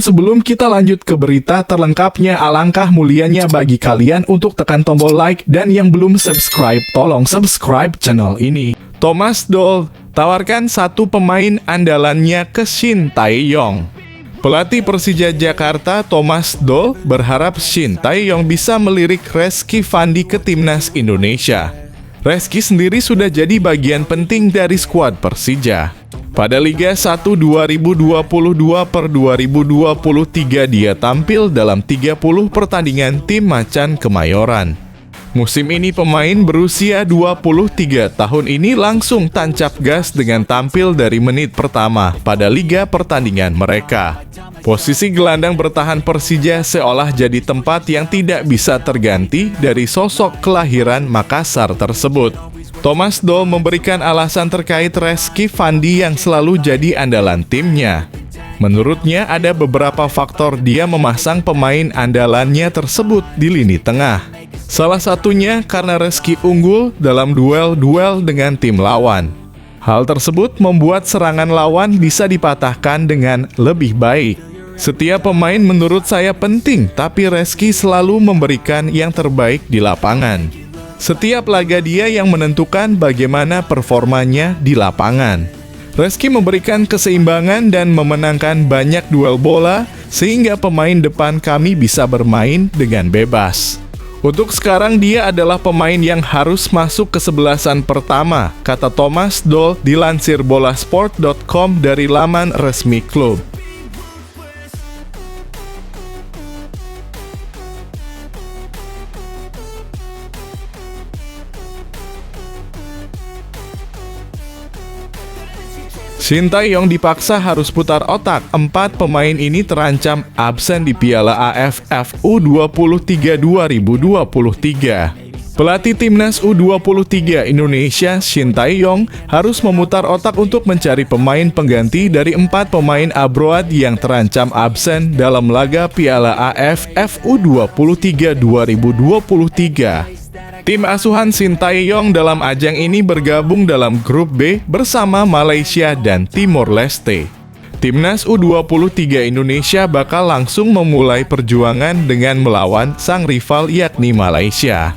Sebelum kita lanjut ke berita terlengkapnya, alangkah mulianya bagi kalian untuk tekan tombol like, dan yang belum subscribe, tolong subscribe channel ini. Thomas Doll tawarkan satu pemain andalannya ke Shin Tae-yong. Pelatih Persija Jakarta Thomas Doll berharap Shin Tae-yong bisa melirik Rezky Fandi ke timnas Indonesia. Rezky sendiri sudah jadi bagian penting dari skuad Persija. Pada Liga 1 2022 per 2023 dia tampil dalam 30 pertandingan tim Macan Kemayoran. Musim ini pemain berusia 23 tahun ini langsung tancap gas dengan tampil dari menit pertama pada liga pertandingan mereka. Posisi gelandang bertahan Persija seolah jadi tempat yang tidak bisa terganti dari sosok kelahiran Makassar tersebut. Thomas Doll memberikan alasan terkait Rezky Fandi yang selalu jadi andalan timnya. Menurutnya ada beberapa faktor dia memasang pemain andalannya tersebut di lini tengah. Salah satunya karena Rezky unggul dalam duel-duel dengan tim lawan. Hal tersebut membuat serangan lawan bisa dipatahkan dengan lebih baik. Setiap pemain menurut saya penting, tapi Rezky selalu memberikan yang terbaik di lapangan. Setiap laga dia yang menentukan bagaimana performanya di lapangan. Rezky memberikan keseimbangan dan memenangkan banyak duel bola, sehingga pemain depan kami bisa bermain dengan bebas. Untuk sekarang dia adalah pemain yang harus masuk ke sebelasan pertama, kata Thomas Doll dilansir bolasport.com dari laman resmi klub. Shin Tae-yong dipaksa harus putar otak. 4 pemain ini terancam absen di Piala AFF U23 2023. Pelatih timnas U23 Indonesia Shin Tae-yong harus memutar otak untuk mencari pemain pengganti dari 4 pemain abroad yang terancam absen dalam laga Piala AFF U23 2023. Tim asuhan Shin Tae-yong dalam ajang ini bergabung dalam grup B bersama Malaysia dan Timor Leste. Timnas U23 Indonesia bakal langsung memulai perjuangan dengan melawan sang rival yakni Malaysia.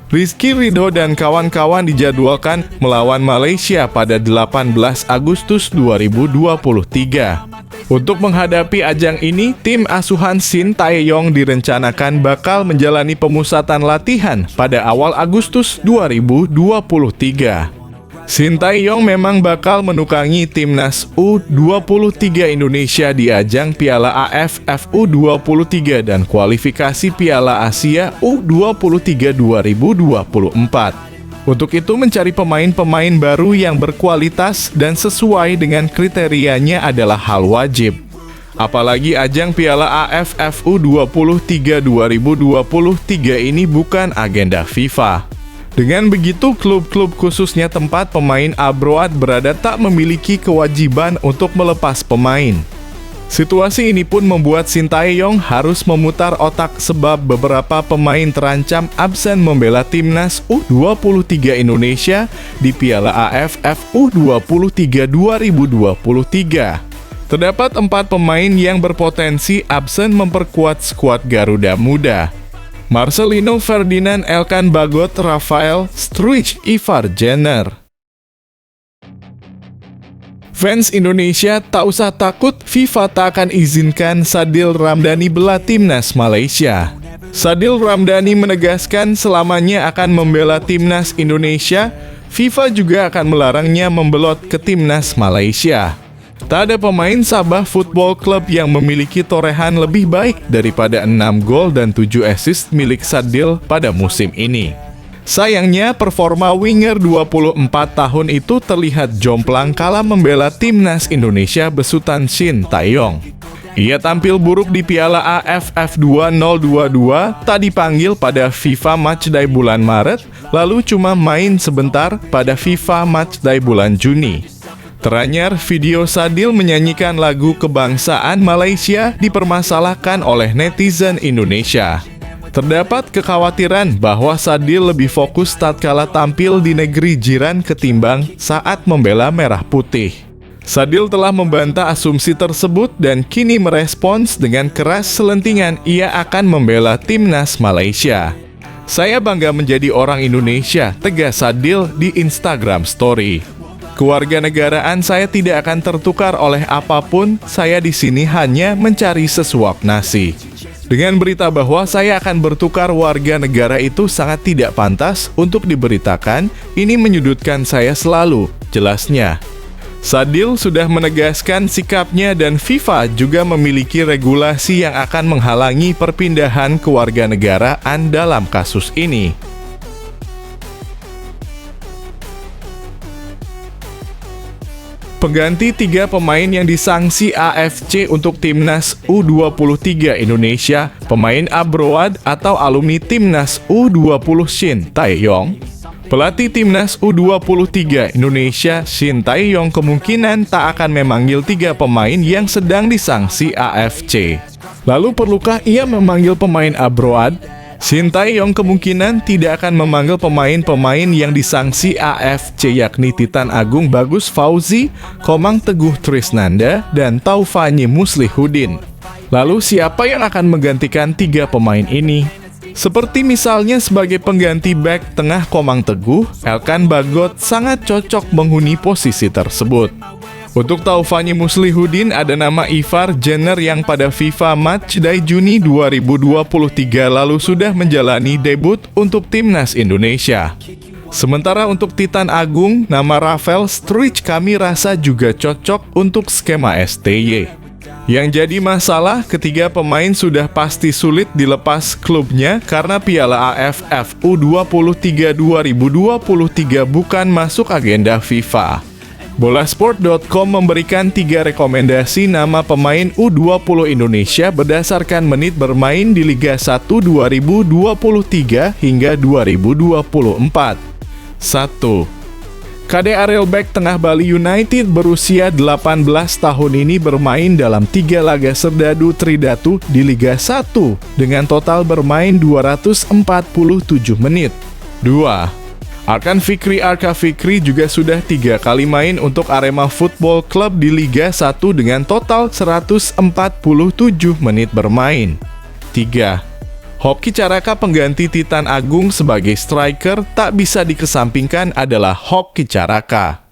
Rizky Ridho dan kawan-kawan dijadwalkan melawan Malaysia pada 18 Agustus 2023. Untuk menghadapi ajang ini, tim asuhan Shin Tae-yong direncanakan bakal menjalani pemusatan latihan pada awal Agustus 2023. Shin Tae-yong memang bakal menukangi timnas U23 Indonesia di ajang Piala AFF U23 dan kualifikasi Piala Asia U23 2024. Untuk itu mencari pemain-pemain baru yang berkualitas dan sesuai dengan kriterianya adalah hal wajib. Apalagi ajang Piala AFF U23 2023 ini bukan agenda FIFA. Dengan begitu, klub-klub khususnya tempat pemain abroad berada tak memiliki kewajiban untuk melepas pemain. Situasi ini pun membuat Shin Tae-yong harus memutar otak sebab beberapa pemain terancam absen membela timnas U23 Indonesia di Piala AFF U23 2023. Terdapat 4 pemain yang berpotensi absen memperkuat skuad Garuda Muda. Marcelino Ferdinand, Elkan Bagot, Rafael Struijk, Ivar Jenner. Fans Indonesia tak usah takut, FIFA tak akan izinkan Sadil Ramdhani bela timnas Malaysia. Sadil Ramdhani menegaskan selamanya akan membela timnas Indonesia. FIFA juga akan melarangnya membelot ke timnas Malaysia. Tak ada pemain Sabah Football Club yang memiliki torehan lebih baik daripada 6 gol dan 7 assist milik Sadil pada musim ini. Sayangnya, performa winger 24 tahun itu terlihat jomplang kala membela timnas Indonesia besutan Shin Tae-yong. Ia tampil buruk di Piala AFF 2022, tak dipanggil pada FIFA Matchday bulan Maret, lalu cuma main sebentar pada FIFA Matchday bulan Juni. Teranyar, video Sadil menyanyikan lagu kebangsaan Malaysia dipermasalahkan oleh netizen Indonesia. Terdapat kekhawatiran bahwa Sadil lebih fokus tatkala tampil di negeri jiran ketimbang saat membela merah putih. Sadil telah membantah asumsi tersebut dan kini merespons dengan keras selentingan ia akan membela timnas Malaysia. Saya bangga menjadi orang Indonesia, tegas Sadil di Instagram Story. Kewarganegaraan saya tidak akan tertukar oleh apapun, saya di sini hanya mencari sesuap nasi. Dengan berita bahwa saya akan bertukar warga negara itu sangat tidak pantas untuk diberitakan, ini menyudutkan saya selalu, jelasnya. Sadil sudah menegaskan sikapnya dan FIFA juga memiliki regulasi yang akan menghalangi perpindahan kewarganegaraan dalam kasus ini. Pengganti 3 pemain yang disangsi AFC untuk Timnas U23 Indonesia, pemain abroad atau alumni Timnas U20 Shin Tae-yong. Pelatih Timnas U23 Indonesia Shin Tae-yong kemungkinan tak akan memanggil 3 pemain yang sedang disangsi AFC. Lalu perlukah ia memanggil pemain abroad? Shin Tae-yong kemungkinan tidak akan memanggil pemain-pemain yang disangsi AFC yakni Titan Agung Bagus Fauzi, Komang Teguh Trisnanda, dan Taufani Muslihudin. Lalu siapa yang akan menggantikan 3 pemain ini? Seperti misalnya sebagai pengganti bek tengah Komang Teguh, Elkan Bagot sangat cocok menghuni posisi tersebut. Untuk Taufani Muslihudin ada nama Ivar Jenner yang pada FIFA Matchday Juni 2023 lalu sudah menjalani debut untuk Timnas Indonesia. Sementara untuk Titan Agung, nama Rafael Struijk kami rasa juga cocok untuk skema STY. Yang jadi masalah, ketiga pemain sudah pasti sulit dilepas klubnya karena Piala AFF U23 2023 bukan masuk agenda FIFA. Bolasport.com memberikan 3 rekomendasi nama pemain U20 Indonesia berdasarkan menit bermain di Liga 1 2023 hingga 2024. 1. KD Ariel Bek tengah Bali United berusia 18 tahun ini bermain dalam 3 laga serdadu Tridatu di Liga 1 dengan total bermain 247 menit. 2. Arkan Fikri juga sudah 3 kali main untuk Arema Football Club di Liga 1 dengan total 147 menit bermain. 3. Hoki Caraka pengganti Titan Agung sebagai striker tak bisa dikesampingkan adalah Hoki Caraka.